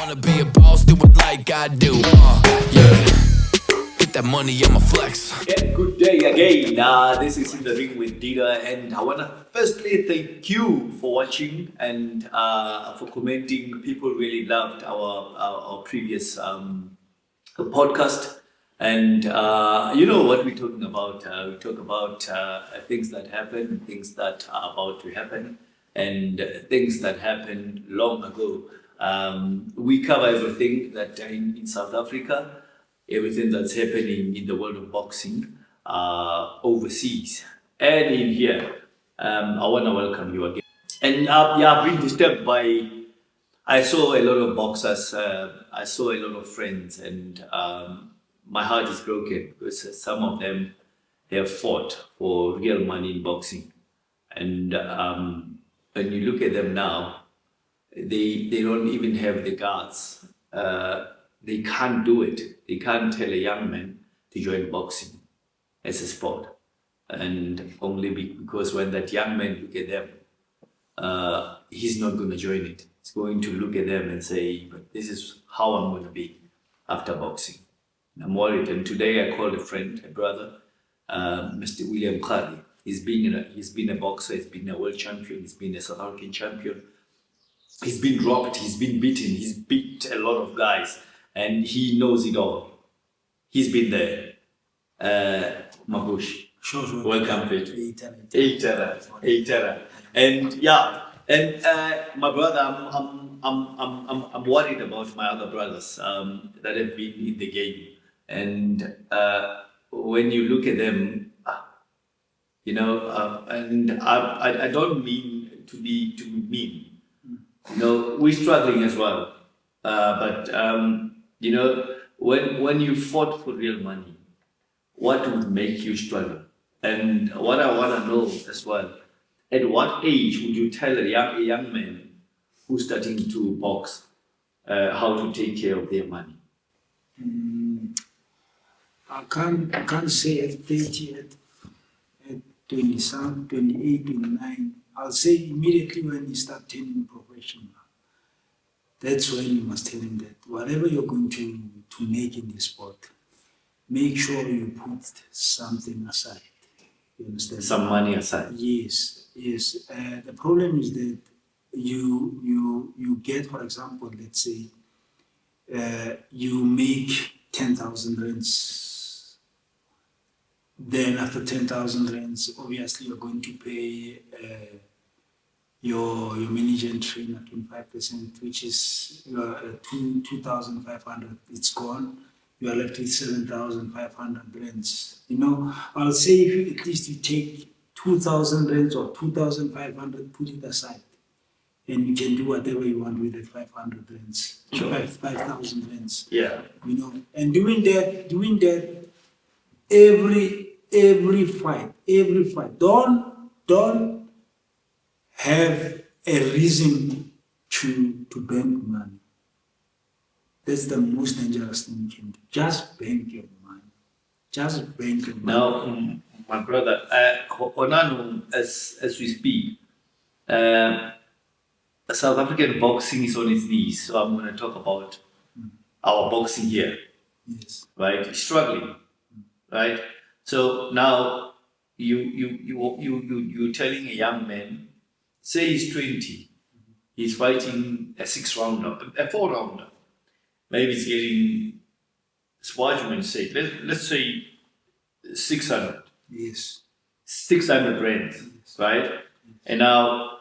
wanna be a boss, do it like I do. Yeah. Get that money, I'ma flex. Yeah, good day again. This is In the Ring with Dida, and I wanna firstly thank you for watching and for commenting. People really loved our previous podcast, and you know what we're talking about. We talk about things that happen, things that are about to happen, and things that happened long ago. We cover everything that in South Africa, everything that's happening in the world of boxing overseas and in here. I want to welcome you again. And I've been disturbed by, I saw a lot of boxers, I saw a lot of friends, and my heart is broken because some of them have fought for real money in boxing. And when you look at them now, they don't even have the guts. They can't do it. They can't tell a young man to join boxing as a sport. And only because when that young man look at them, he's not going to join it. He's going to look at them and say, but this is how I'm going to be after boxing. I'm worried. And today I called a friend, a brother, Mr. William Gare. He's been a boxer, he's been a world champion, he's been a South African champion. He's been dropped, he's been beaten, he's beat a lot of guys, and he knows it all. He's been there. Mabush. Sure. Welcome, Peter. Eitera. And yeah, and my brother, I'm worried about my other brothers that have been in the game. And when you look at them, you know, and I don't mean to be mean. You know, we're struggling as well. But you know, when you fought for real money, what would make you struggle? And what I want to know as well, at what age would you tell a young man who's starting to box how to take care of their money? I can't say at 30, at 20 some, 28, 29. I'll say immediately when you start turning professional. That's when you must tell him that whatever you're going to make in this sport, make sure you put something aside. You understand? Some money aside. Yes. The problem is that you get, for example, let's say, you make 10,000 rands. Then after 10,000 rands, obviously you're going to pay your manager and trainer 25%, which is 2,500. It's gone. You are left with 7,500 rands. You know, I'll say if you, at least you take 2,000 rands or 2,500, put it aside, and you can do whatever you want with the 500 rands, sure. 5,000 rands. Yeah. You know, and doing that every fight. Don't have a reason to bank money. That's the most dangerous thing you can do. Just bank your money. Now, my brother, Onanu, as we speak, South African boxing is on its knees. So I'm going to talk about our boxing here. Yes. Right? It's struggling. Right? So now you're telling a young man, say he's 20, he's fighting a 6-rounder, a 4-rounder. Maybe he's getting, for argument's sake, let's say 600. Yes. 600 rands, yes. Right? Yes. And now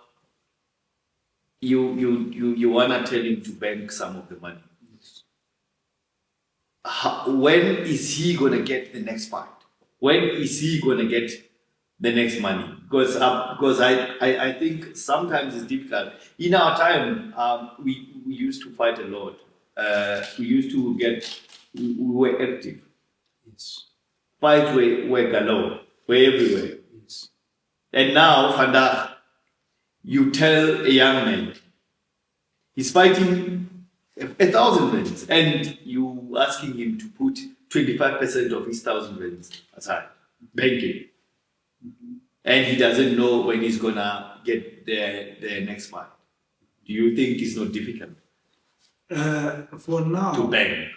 you wanna tell him to bank some of the money. Yes. When is he gonna get the next fight? When is he gonna get the next money? Because I think sometimes it's difficult. In our time, we used to fight a lot. We used to we were active. Yes. Fights were galore, were everywhere. Yes. And now, Fanda, you tell a young man, he's fighting 1,000 rands, and you asking him to put 25% of his 1,000 rands aside, banking. Mm-hmm. And he doesn't know when he's gonna get the next fight. Do you think it's not difficult? For now, to bang?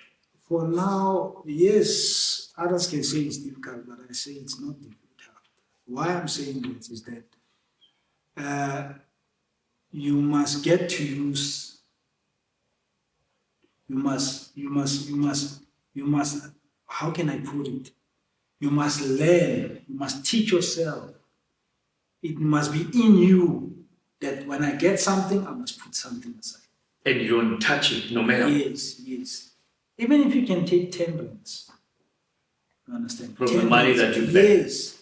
For now, yes, others can say it's difficult, but I say it's not difficult. Why I'm saying this is that you must get to use, you must, how can I put it? You must learn, you must teach yourself. It must be in you that when I get something, I must put something aside. And you don't touch it, no matter. Yes, yes. Even if you can take 10 rands, you understand? From 10 the money rands, that you pay. yes.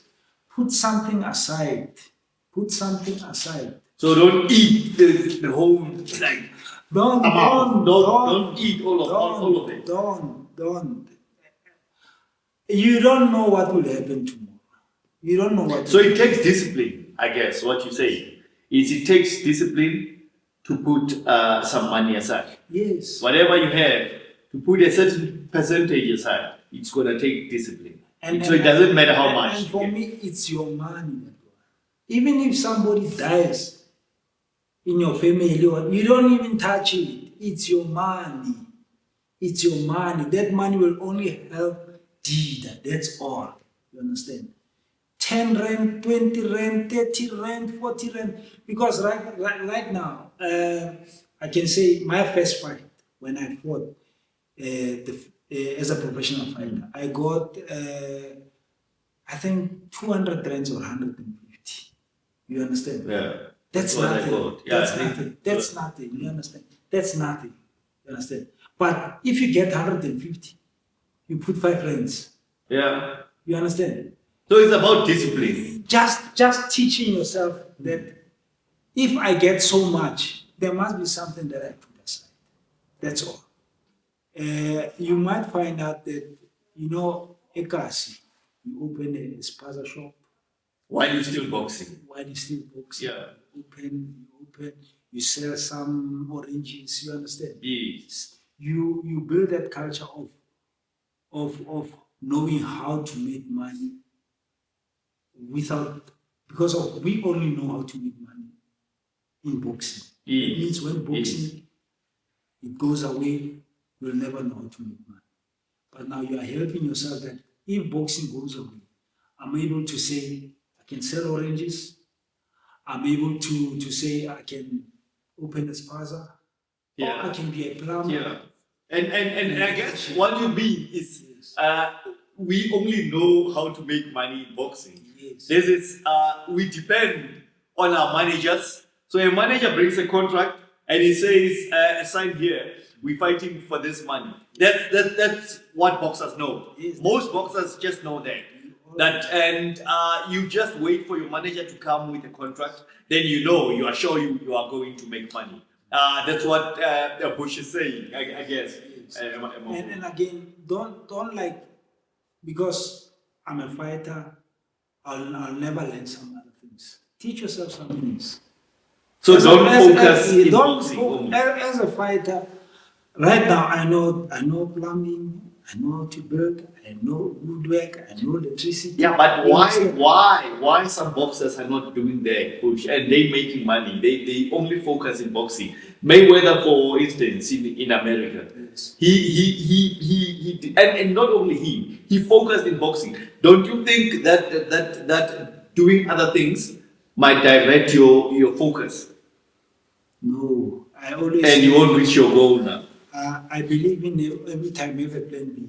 Put something aside. Put something aside. So don't eat the whole like Don't eat all of it. Don't. You don't know what will happen tomorrow. You don't know what. So it takes discipline, I guess. What you say is it takes discipline to put some money aside. Yes. Whatever you have, to put a certain percentage aside, it's gonna take discipline. So it doesn't matter how much. And for me, it's your money. Even if somebody dies in your family, you don't even touch it. It's your money. It's your money. That money will only help Dida. That's all. You understand? 10 rand, 20 rand, 30 rand, 40 rand. Because right now, I can say my first fight when I fought as a professional fighter, I got I think 200 rands or 150. You understand? Yeah. That's what I nothing. got. Yeah, That's nothing. That's nothing. You understand? That's nothing. You understand? But if you get 150, you put 5 rands. Yeah. You understand? So it's about discipline. Just teaching yourself that if I get so much, there must be something that I put aside. That's all. You might find out that, Ekasi, you open a spaza shop. While you're still boxing. While you're still boxing. Yeah. You sell some oranges, you understand? Yes. You build that culture of knowing how to make money because we only know how to make money in boxing. Yes. It means when boxing it goes away, you'll never know how to make money. But now you are helping yourself that if boxing goes away, I'm able to say I can sell oranges. I'm able to say I can open a spaza. Yeah. Or I can be a plumber. Yeah. And I guess what you mean is we only know how to make money in boxing. Yes. This is we depend on our managers. So a manager brings a contract and he says, sign here, we're fighting for this money. That's what boxers know. Yes. Most boxers just know that. You just wait for your manager to come with a contract, then you are sure you are going to make money. That's what Bush is saying, I guess. Yes. And again, don't like, because I'm a fighter, I'll never learn some other things. Teach yourself some things. So don't focus in boxing only. As a fighter, right now I know plumbing, I know how to build, I know woodwork, I know electricity. Yeah, but why some boxers are not doing their push and they making money? They only focus in boxing. Mayweather, for instance, in America, Yes. he and not only he focused in boxing. Don't you think that doing other things might divert your focus No, I always and you won't reach your goal now? I believe in every time have a plan B.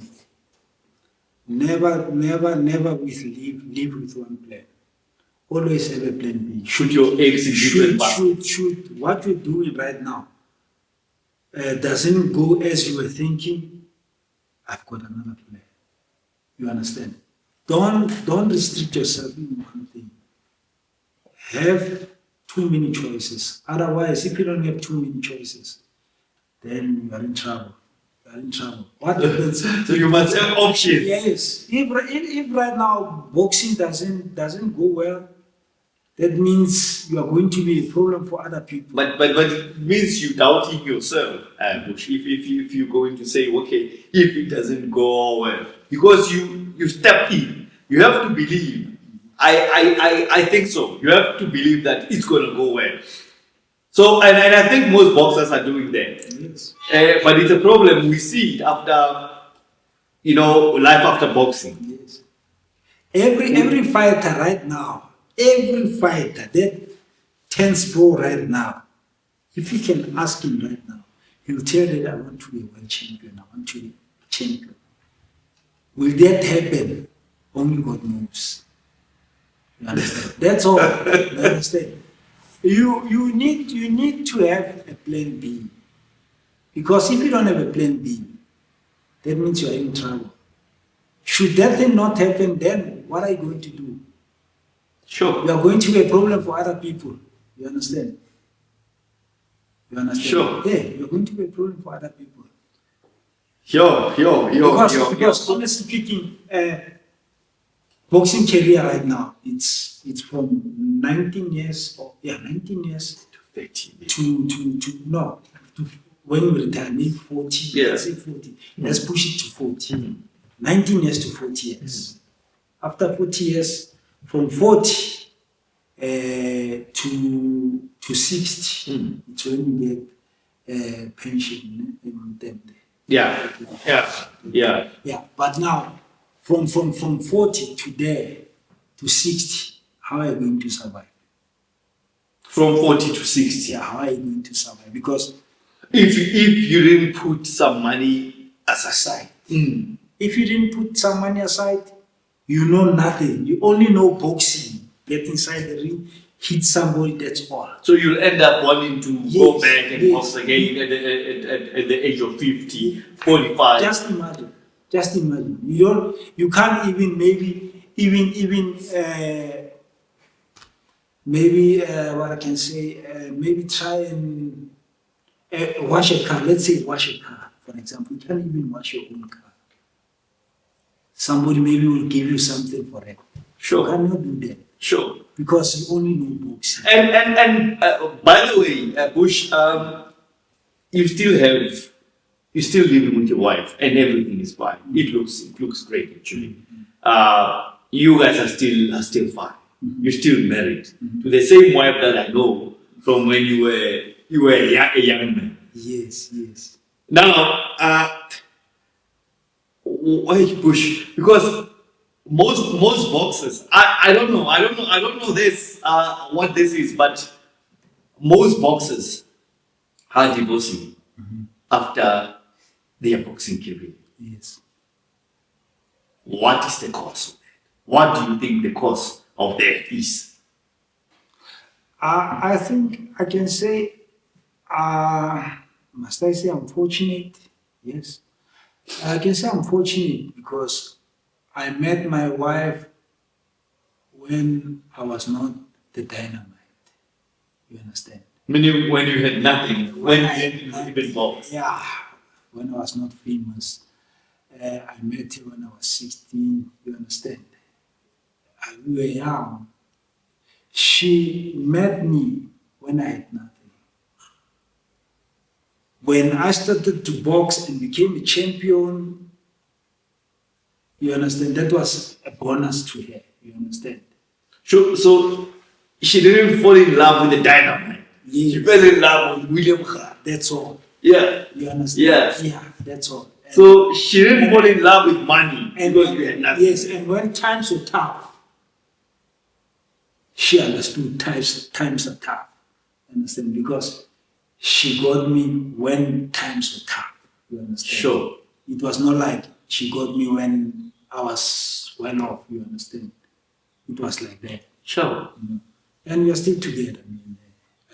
Never live with one plan. Always have a plan B. Shoot your eggs in different baskets. Shoot. What you're doing right now doesn't go as you were thinking. I've got another plan. You understand? Don't restrict yourself in one thing. Have too many choices. Otherwise, if you don't have too many choices, then you are in trouble. What happens? So you must have options. Yes. If right now boxing doesn't go well, that means you are going to be a problem for other people. But it means you doubting yourself, Bush. If you're going to say, okay, if it doesn't go well, because you step in, you have to believe. I think so. You have to believe that it's going to go well. So, and I think most boxers are doing that. Yes. But it's a problem. We see it after, life after boxing. Yes. Every fighter right now, every fighter that turns pro right now, if you can ask him right now, he'll tell you that I want to be a world champion, I want to be a champion. Will that happen? Only God knows. You understand? That's all. You understand? You need to have a plan B. Because if you don't have a plan B, that means you are in trouble. Should that thing not happen, then what are you going to do? Sure. You are going to be a problem for other people. You understand? You understand? Sure. Yeah, you're going to be a problem for other people. Because honestly speaking, boxing career right now, it's from 19 years to 30 years. to when you retire, maybe 40, Yeah. let's say 40. Let's push it to 40. 19 years to 40 years. After 40 years, from 40 to 60, it's when you get pension in them. Yeah. Yeah, but now from 40 to there to 60, how are you going to survive? From 40 to 60. Yeah, how are you going to survive? Because If you didn't put some money aside. if you didn't put some money aside, you know nothing. You only know boxing. Get inside the ring, hit somebody, that's all. So you'll end up wanting to go Yes, back and yes. box again at the age of 50, 45. Just imagine. You can't even what I can say, maybe try and wash a car. Let's say wash a car, for example. You can't even wash your own car. Somebody maybe will give you something for it. Sure. You cannot do that Sure. because you only know boxing. And by the way, Bush, you're still living with your wife, and everything is fine. It looks great actually. You guys are still fine. You're still married to the same wife that I know from when you were a young man. Yes. Now, why Bush? Because most boxers, I don't know this what this is, but most boxers are divorcing after their boxing career. Yes. What is the cause of that? What do you think the cause of that is? I think I can say, must I say unfortunate? Yes. I can say unfortunate because I met my wife when I was not the dynamite. You understand? When you had nothing, when you hadn't even boxed. Yeah, when I was not famous. I met her when I was 16. You understand? We were young. She met me when I had nothing. When I started to box and became a champion, you understand, that was a bonus to her. You understand? So she didn't fall in love with the dynamite. Yes. She fell in love with William Gare. That's all. Yeah. You understand? Yeah. Yeah, that's all. So she didn't fall in love with money because you had nothing. Yes, and when times were tough, she understood times are tough. Understand? Because she got me when times were tough. You understand? Sure. It was not like she got me when I was well off. You understand? It was like that. Sure. You know? And we are still together. I mean,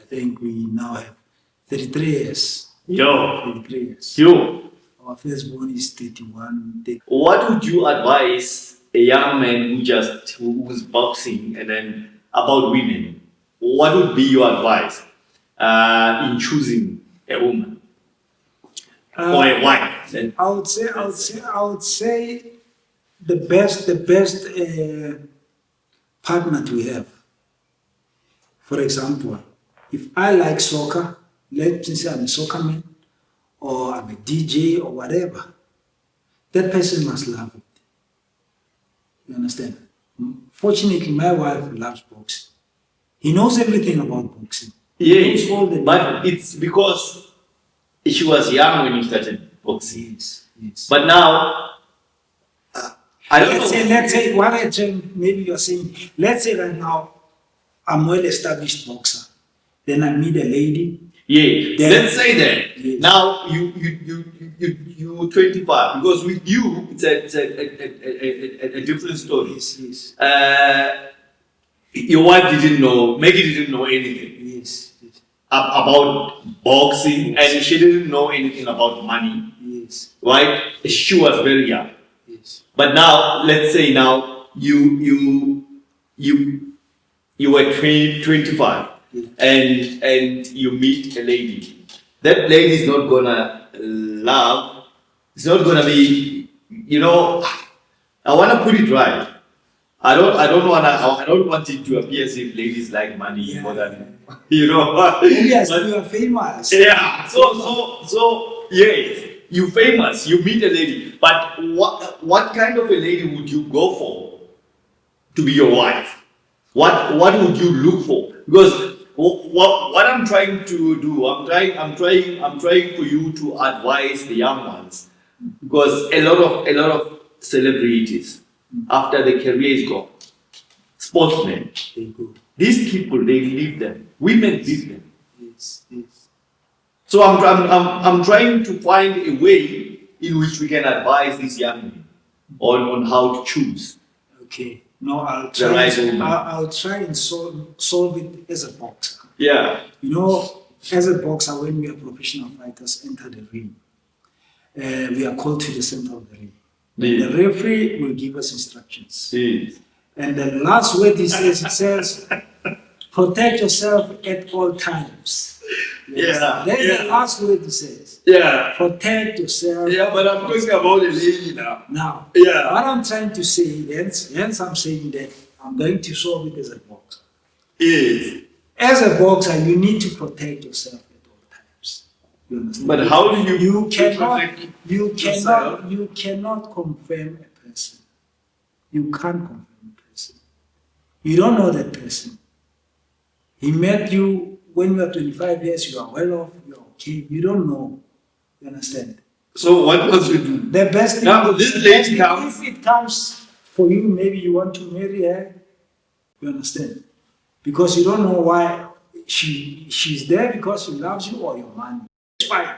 I think we now have 33 years. Yo. 33 years. Yo. Our firstborn is 31. What would you advise a young man who's boxing and then about women? What would be your advice in choosing a woman or a wife? I would say the best partner to have. For example, if I like soccer, let's say I'm a soccer man, or I'm a DJ or whatever, that person must love it. You understand? Fortunately, my wife loves boxing. He knows everything about boxing. Lose all the Yeah, but it's because she was young when you started boxing. yes. But now, I don't know. Let's say, what I think, maybe you're saying, let's say right now, I'm well-established boxer. Then I meet a lady. Yeah, Then- let's say that. Yes. Now you 25, because with you it's a different story. Yes. Your wife didn't know, Maggie didn't know anything Yes. about boxing, and she didn't know anything about money, Yes. right? She was very young. Yes. But now, let's say now you were 25, and you meet a lady. That lady is not gonna love. It's not gonna be. I wanna put it right. I don't want it to appear as if ladies like money more than Yes, But- you are famous. yeah. So yes, you famous. You meet a lady, but what kind of a lady would you go for to be your wife? What would you look for? Because what I'm trying to do, I'm trying for you to advise the young ones, because a lot of celebrities, after their career is gone, sportsmen, They go. these people, they leave them. Women leave them. Yes. So I'm trying to find a way in which we can advise these young men on how to choose. Okay. No, I'll The try. right woman. I'll try and solve it as a boxer. Yeah. As a boxer, when we are professional fighters enter the ring, we are called to the center of the ring. Yeah. The referee will give us instructions. Yes. And the last word he says, protect yourself at all times. Yeah, That's yeah. the last word he says. Yeah. Protect yourself. Yeah, but I'm talking about a lady now. Now, Yeah. what I'm trying to say, hence I'm saying that I'm going to solve it as a boxer. Yes. As a boxer, you need to protect yourself at all times. You understand? But how do you You protect yourself? cannot confirm a person. You can't confirm a person. You don't know that person. He met you when you are 25 years, you are well off, you are okay. You don't know. You understand? So what must you do? The best thing, Now, this lady comes. if it comes for you, maybe you want to marry her. You understand? Because you don't know why she's there, because she loves you or your money. It's fine.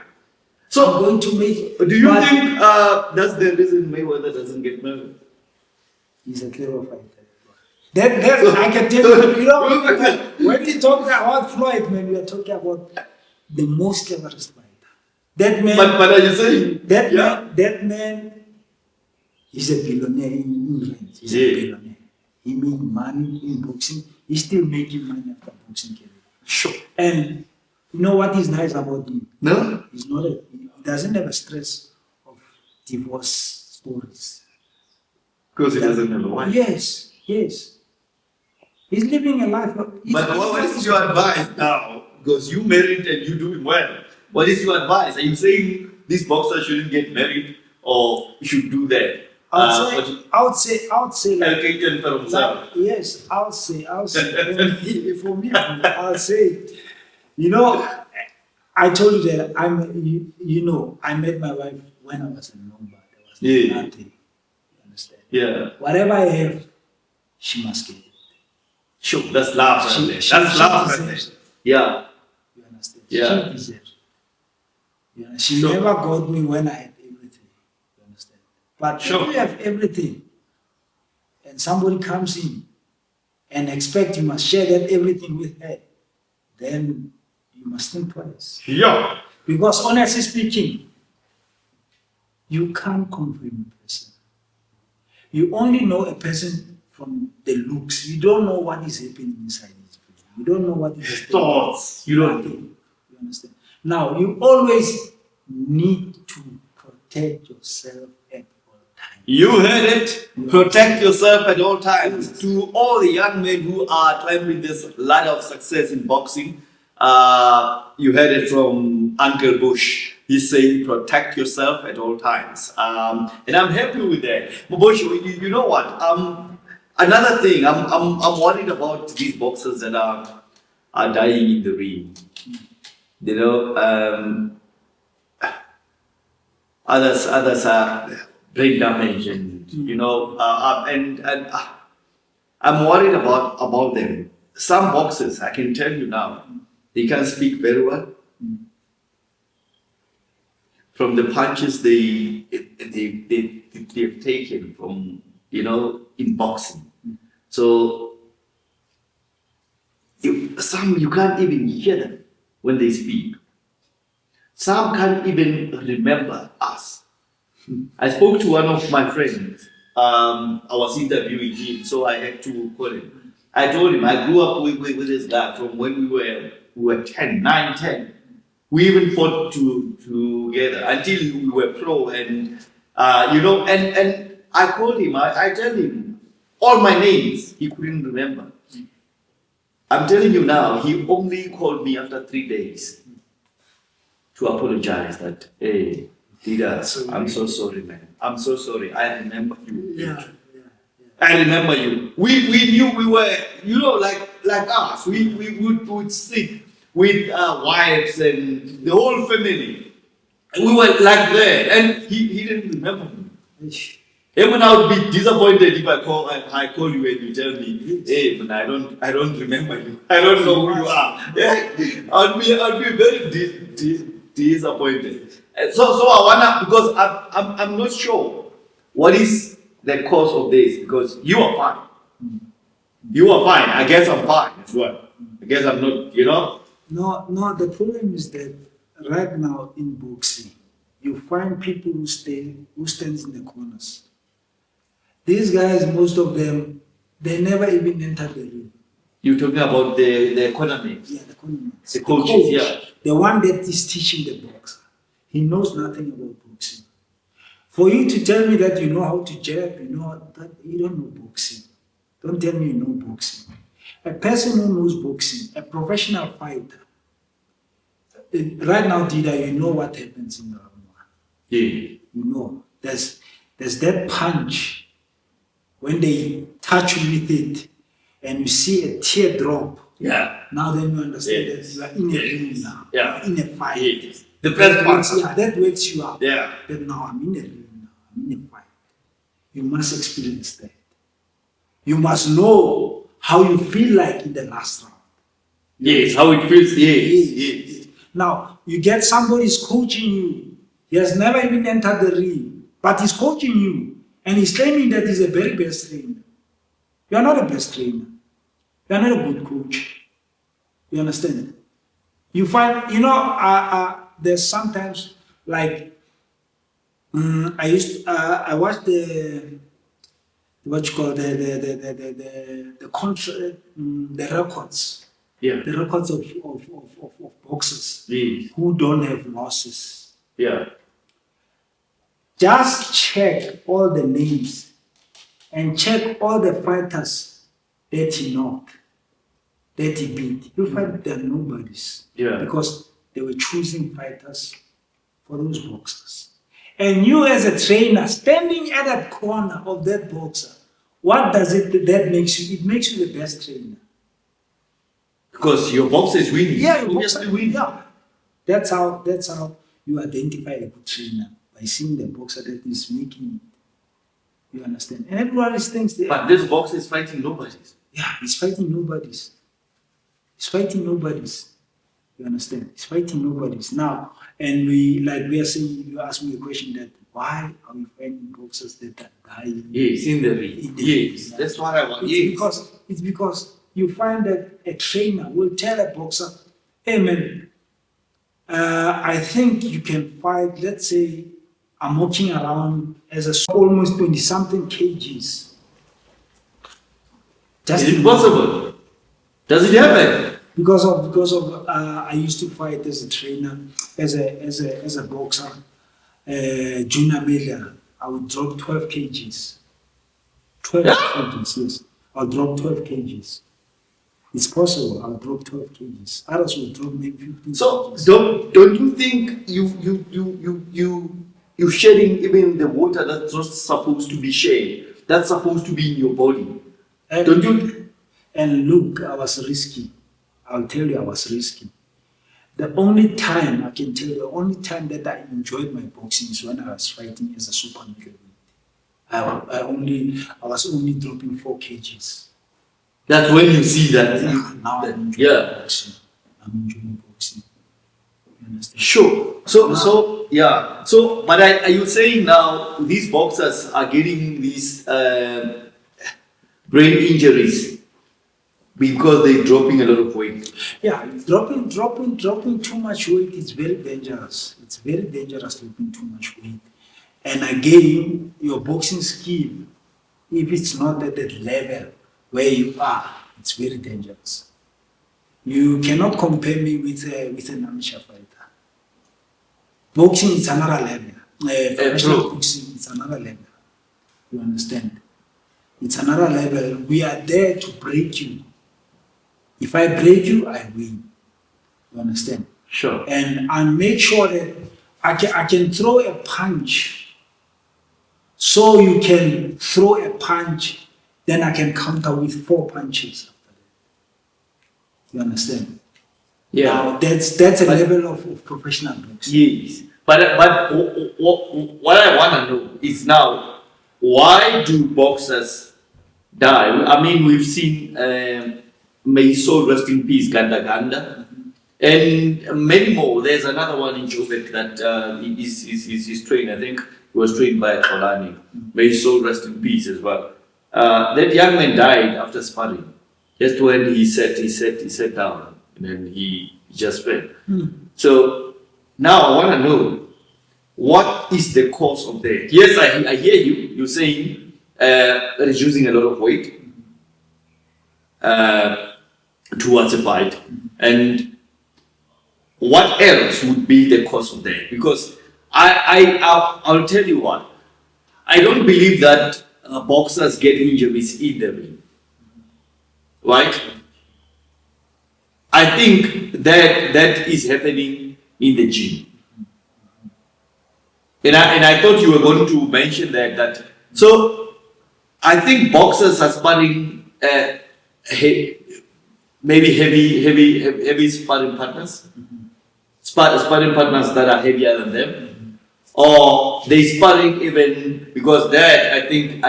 So I'm going to make. Do you but think that's the reason Mayweather doesn't get married? he's a clever fighter? That I can tell you. When we talk about Floyd, man, we are talking about the most cleverest fighter. That man. But are you saying That man is a billionaire in England. He's a billionaire. He made money in boxing. He's still making money after boxing career. Sure. And you know what is nice about him? No? He's not he doesn't have a stress of divorce stories. Because he doesn't have a wife. Yes. He's living a life. But what is your advice now? Because you married and you doing well. What is your advice? Are you saying this boxer shouldn't get married or should do that? I would say like, Education for himself. yes, I would say for me, I'll say, I told you that I met my wife when I was in Lomba. There was nothing. You understand? Yeah. Whatever I have, she must get it. Sure. That's love. She That's love. deserves it. Yeah. You understand? Yeah. She deserves it. She never got me when I had everything. You understand? But Sure. if you have everything and somebody comes in and expect you must share that everything with her, then you must think twice. Yeah. Because honestly speaking, you can't confirm a person. You only know a person from the looks. You don't know what is happening inside his brain. You don't know what is happening. Thoughts. You don't. You understand? Now, you always need to protect yourself at all times. You heard it. Protect yourself at all times. To all the young men who are climbing this ladder of success in boxing, you heard it from Uncle Bush. He's saying protect yourself at all times. And I'm happy with that. But Bush, you know what? Another thing, I'm worried about these boxers that are are dying in the ring. You know, others are brain damage, and you know, I'm worried about them. Some boxers, I can tell you now, they can speak very well. From the punches they've taken from, you know, in boxing. So some you can't even hear them when they speak. Some can't even remember us. I spoke to one of my friends. I was interviewing him, so I had to call him. I told him I grew up with this guy from when we were 10, 9, 10. We even fought together until we were pro, and you know, and I called him. I tell him all my names. He couldn't remember. I'm telling you now. He only called me after 3 days to apologize. That, hey, Dida, I'm so sorry, man. I'm so sorry. I remember you. Yeah. I remember you. We knew we were, you know, like us. We would sit with wives and the whole family. And we were like that. And he didn't remember me. Even I would be disappointed if I call you and you tell me, hey, man, I don't remember you. I don't know who you are. Yeah. I'd be very disappointed. And so I wanna, because I'm not sure what is the cause of this, because you are fine. You are fine. I guess I'm fine as well. I guess I'm not, you know. No, the problem is that right now in boxing, you find people who stands in the corners. These guys, most of them, they never even enter the ring. You're talking about the economics. Yeah, the economics. The coaches, yeah. The one that is teaching the boxer. He knows nothing about boxing. For you to tell me that you know how to jab, you know that you don't know boxing. Don't tell me you know boxing. A person who knows boxing, a professional fighter, right now, Dida, you know what happens in round one. Yeah. You know, there's that punch when they touch you with it and you see a teardrop. Yeah. Now then you understand Yes. that you are in a ring now. Yeah. In a fight. Yes. The first part. That wakes you up. Yeah. That now I'm in a ring now. I'm in a fight. You must experience that. You must know how you feel like in the last round. Yes, how it feels. Yes. Now, you get somebody who's coaching you. He has never even entered the ring, but he's coaching you. And he's claiming that he's a very best trainer. You are not a best trainer. You are not a good coach. You understand? You find, you know, there's sometimes like, I watched the records. Yeah. The records of boxers Yes. who don't have losses. Yeah. Just check all the names and check all the fighters that he knocked, that he beat. You find they're nobodies. Yeah. Because they were choosing fighters for those boxers. And you as a trainer, standing at that corner of that boxer, what does that makes you? It makes you the best trainer. Because your boxer is winning. Yeah, your Obviously boxer, winning. yeah. That's how you identify a good trainer, by seeing the boxer that is making it. You understand? And everyone thinks that. But this boxer is fighting nobodies. Yeah, he's fighting nobodies. He's fighting nobodies. You understand? He's fighting nobodies. Now, and we are saying, you asked me a question that why are we fighting boxers that are dying? Yes, in the ring. Yes, that's what I want. It's because you find that a trainer will tell a boxer, hey man, I think you can fight, let's say, I'm walking around as a almost 20-something kgs. Is it possible? Does it happen? Because of I used to fight as a trainer, as a boxer, junior male. I would drop 12 kgs. 12 kgs, yes. I'll drop 12 kgs. It's possible. I'll drop 12 kgs. Others will drop maybe 15 So kgs. don't you think you shedding even the water that's not supposed to be shed? That's supposed to be in your body. Don't you? And look, I was risky. I'll tell you I was risky. The only time I can tell you, the only time that I enjoyed my boxing is when I was fighting as a super middleweight. I was only dropping 4 kgs. That's when you see that. Now I'm enjoying Yeah. boxing. I'm enjoying boxing. You understand? Sure. So, but are you saying now these boxers are getting these brain injuries because they're dropping a lot of weight? Yeah, dropping too much weight is very dangerous. It's very dangerous dropping too much weight. And again, your boxing skill, if it's not at that level where you are, it's very dangerous. You cannot compare me with an amateur fighter. Boxing is another level. Professional true. boxing is another level. You understand? It's another level. We are there to break you. If I break you, I win. You understand? Sure. And I make sure that I can throw a punch. So you can throw a punch, then I can counter with 4 punches after that. You understand? Yeah. Now that's a level of professional boxing. Yes. But what I want to know is now, why do boxers die? I mean, we've seen, may his soul rest in peace, Ganda Ganda, and many more. There's another one in Joburg that is trained. I think he was trained by Kolani. May his soul rest in peace as well. That young man died after sparring. Just when he sat down, and then he just fell. So now I want to know, what is the cause of that? Yes, I hear you. You're saying reducing a lot of weight towards a fight, and what else would be the cause of that? Because I'll tell you what, I don't believe that boxers get injuries in the ring, right? I think that is happening in the gym. And I thought you were going to mention that. So I think boxers are sparring maybe heavy sparring partners, sparring partners that are heavier than them, or they sparring even because that I think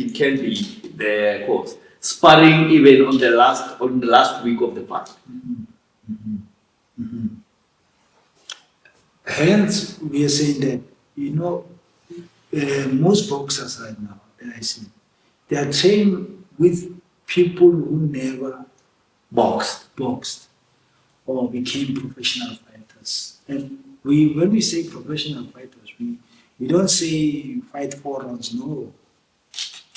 it can be the cause. Sparring even on the last week of the fight. Hence, we are saying that, most boxers right now, that I see, they are trained with people who never boxed or became professional fighters. And when we say professional fighters, we don't say fight 4 rounds, no.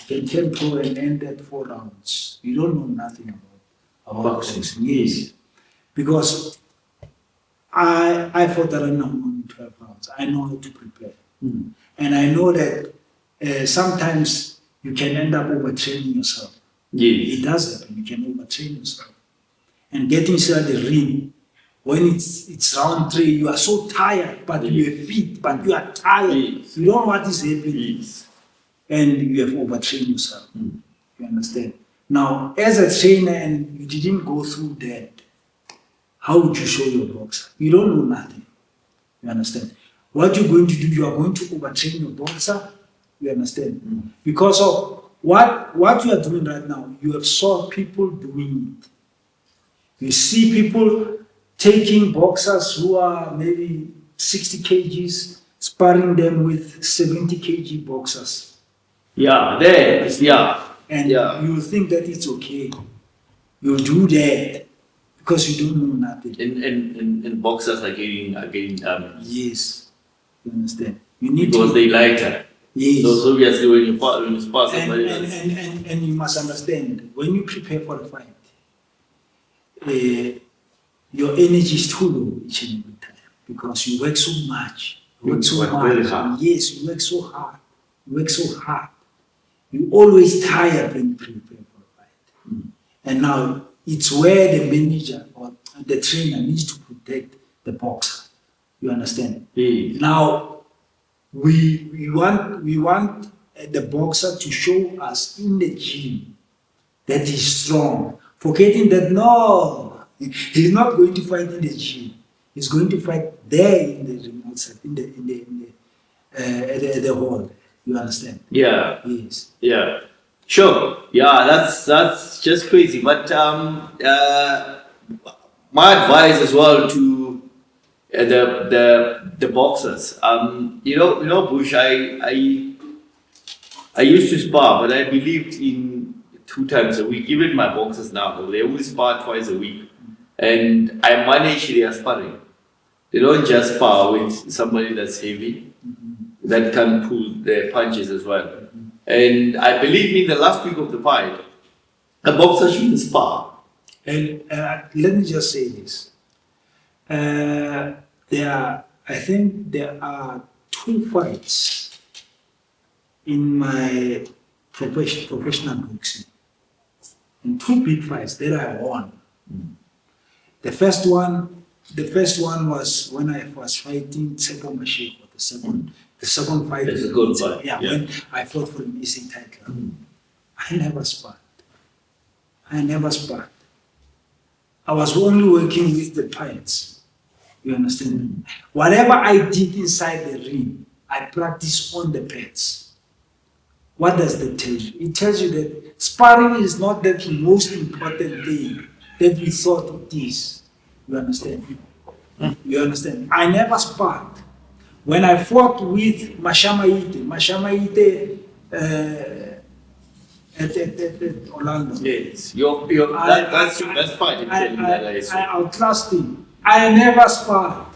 You can turn pro and end at 4 rounds. You don't know nothing about boxing. Yes. Because I fought around only 12 rounds. I know how to prepare. And I know that sometimes you can end up overtraining yourself. Yes. It does happen. You can overtrain yourself. And getting inside the ring, when it's round 3, you are so tired, but you are fit, but you are tired. Yes. You don't know what is happening. Yes. And you have overtrained yourself. You understand? Now, as a trainer and you didn't go through that, how would you show your boxer? You don't know nothing. You understand? What you're going to do, you are going to overtrain your boxer. You understand? Because of what you are doing right now, you have saw people doing it. You see people taking boxers who are maybe 60 kgs, sparring them with 70 kg boxers. Yeah, there. Yeah. And you think that it's okay. You do that because you don't know nothing. And boxers are getting damaged. Yes. You understand? You need Because to, they like that. yes. So obviously when you spar somebody else. And you must understand, when you prepare for a fight, your energy is too low each and every time because you work so much. You work very hard. Yes, you work so hard. You work so hard. You always tired when you prepare for a fight. And now it's where the manager or the trainer needs to protect the boxer. You understand? Yes. Now we want the boxer to show us in the gym that he's strong. Forgetting that no, He's not going to fight in the gym. He's going to fight there in the remote side, at the hall. You understand? Yeah. Yes. Yeah. Sure. Yeah, that's just crazy. But my advice as well to the boxers. Bush. I used to spar, but I believed in 2 times a week. Even my boxers now, they always spar twice a week, and I manage their sparring. They don't just spar with somebody that's heavy, that can pull their punches as well. And I believe in the last week of the fight, a boxer shouldn't spar. And let me just say this. I think there are 2 fights in my professional boxing. And 2 big fights that I won. The first one was when I was fighting Tshepo Mashiko, the second fight. That's a good fight. Yeah, when I fought for the EC title. I never sparred. I was only working with the pilots. You understand? Whatever I did inside the ring, I practiced on the pads. What does that tell you? It tells you that sparring is not the most important thing that we thought it is. You understand? You understand? I never sparred. When I fought with Mashamaite at Orlando. Yes, that's your best fight. I outclassed him. I never sparred.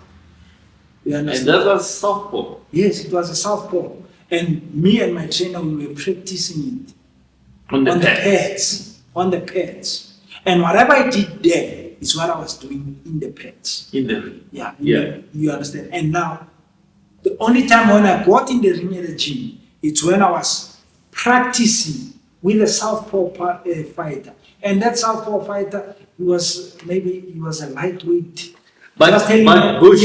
You understand? And that was softball. Yes, it was a southpaw. And me and my trainer, we were practicing it On the pads. On the pads. And whatever I did there is what I was doing in the pads. In the ring. Yeah. Yeah. You understand? And now, the only time when I got in the ring at the gym, it's when I was practicing with a southpaw fighter. And that southpaw fighter, he was a lightweight. But Bush,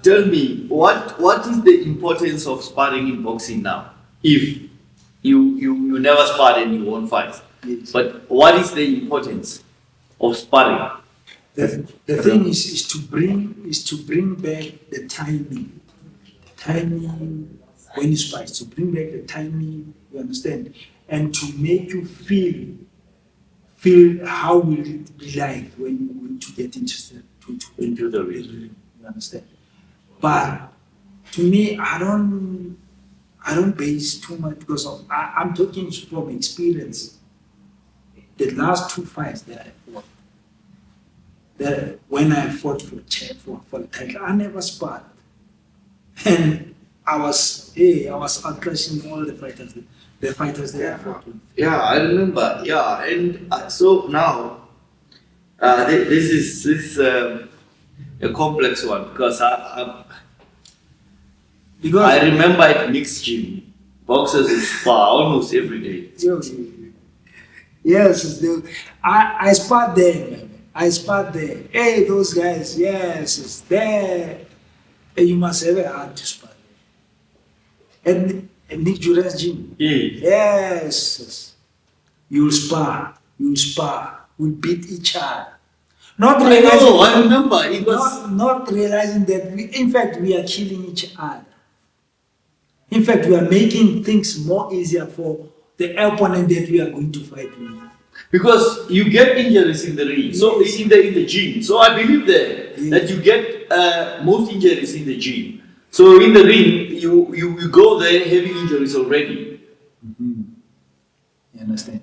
tell me, what is the importance of sparring in boxing now? If you never sparred and you won't fight. Yes. But what is the importance of sparring? The thing is to bring back the timing. The timing when you spar, to bring back the timing, you understand? And to make you feel how will it be like when you're going to get interested into the ring. You understand? But to me, I don't base too much because I'm talking from experience. The last 2 fights that I fought, that when I fought for the title, I never sparred, and I was outclassing all the fighters that I fought with. Yeah, I remember. Yeah, and so now this is a complex one because I remember at mixed gym, boxers would spar almost every day. Yes, I sparred there, man. I sparred there. Hey, those guys, yes, it's there. And you must have a heart to spar there. And Nick Juran's gym. Yes. You'll spar. We'll beat each other. I remember. It was not realizing that we are killing each other. In fact, we are making things more easier for the opponent that we are going to fight with. Because you get injuries in the ring, so it's in the gym. So I believe that you get most injuries in the gym. So in the ring, you go there having injuries already. Mm-hmm. You understand?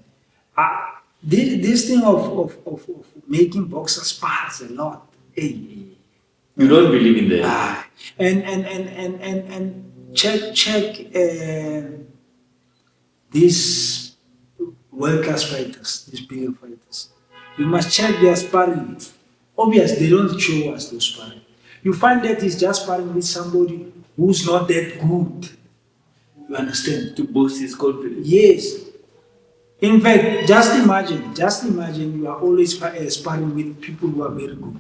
This thing of making boxers spars a lot. Hey. You don't believe in that? And check these world-class fighters, these bigger fighters. You must check their sparring. Obviously, they don't show us those sparring. You find that he's just sparring with somebody who's not that good. You understand? To boost his confidence. Yes. In fact, just imagine you are always sparring with people who are very good.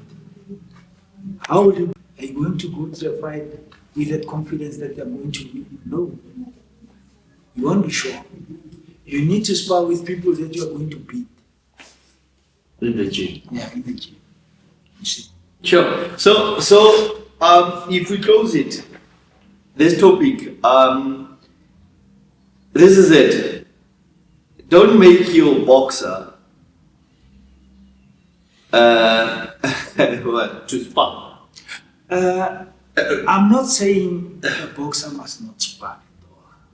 How are you going to go to the fight with that confidence that you're going to win? No. You won't be sure. You need to spar with people that you are going to beat. In the gym. Yeah, in the gym. You see. Sure. So if we close it, this topic, this is it. Don't make your boxer what, to spar. I'm not saying a boxer must not spar.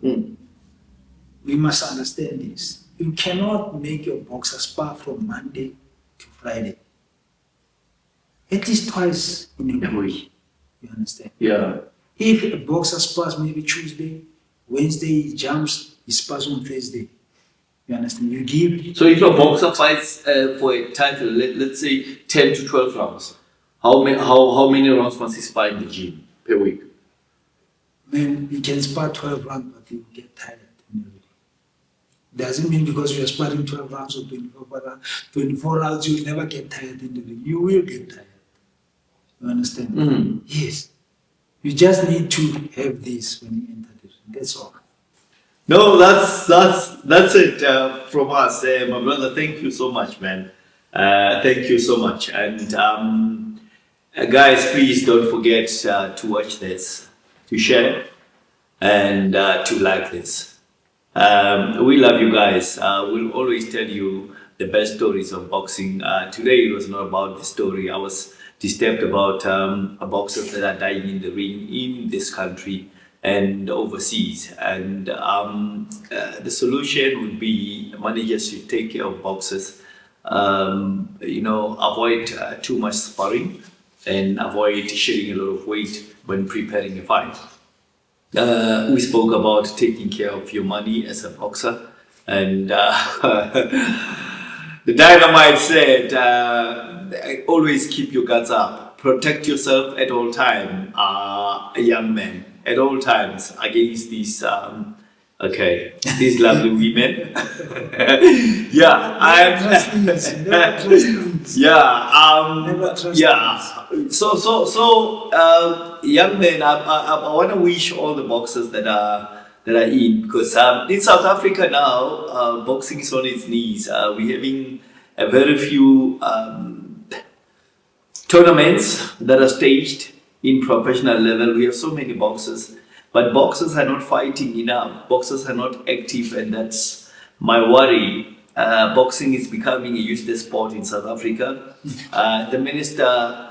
Mm. We must understand this. You cannot make your boxer spar from Monday to Friday. At least twice in a week. You understand? Yeah. If a boxer spars maybe Tuesday, Wednesday he jumps, he spars on Thursday. You understand? You give. So if a boxer fights for a title, let's say 10 to 12 rounds, how many rounds must he spar in the gym per week? Man, he can spar 12 rounds, but he will get tired in the week. Doesn't mean because you are sparring 12 rounds or 24 rounds, you will never get tired in the week. You will get tired. You understand? Mm-hmm. Yes. You just need to have this when you enter the ring. That's all. No, that's it from us, my brother. Thank you so much, man. Thank you so much, and guys, please don't forget to watch this, to share, and to like this. We love you guys. We'll always tell you the best stories of boxing. Today it was not about the story. I was disturbed about boxers that are dying in the ring in this country and overseas. And the solution would be managers should take care of boxers. Avoid too much sparring and avoid shedding a lot of weight when preparing a fight. We spoke about taking care of your money as a boxer, and the Dynamite said, always keep your guards up, protect yourself at all time, young men, at all times against these these lovely women. Yeah, So, young men, I want to wish all the boxers that are in, because in South Africa now, boxing is on its knees. We're having a very few tournaments that are staged in professional level. We have so many boxers, but boxers are not fighting enough. Boxers are not active, and that's my worry. Boxing is becoming a useless sport in South Africa. The minister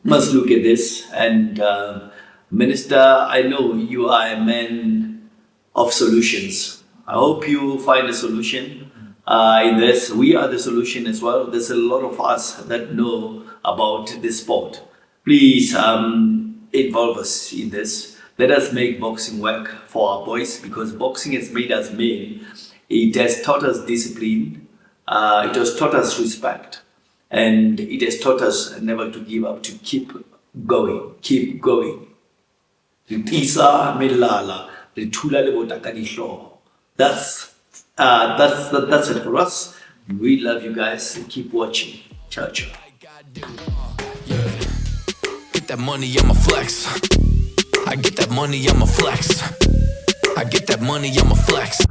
must look at this, and Minister, I know you are a man of solutions. I hope you find a solution in this. We are the solution as well. There's a lot of us that know about this sport. Please involve us in this. Let us make boxing work for our boys, because boxing has made us men. It has taught us discipline. It has taught us respect. And it has taught us never to give up, to keep going, keep going. That's it for us. We love you guys. Keep watching. Ciao, ciao. Get that money, I'ma flex. I get that money, I'ma flex. I get that money, I'ma flex.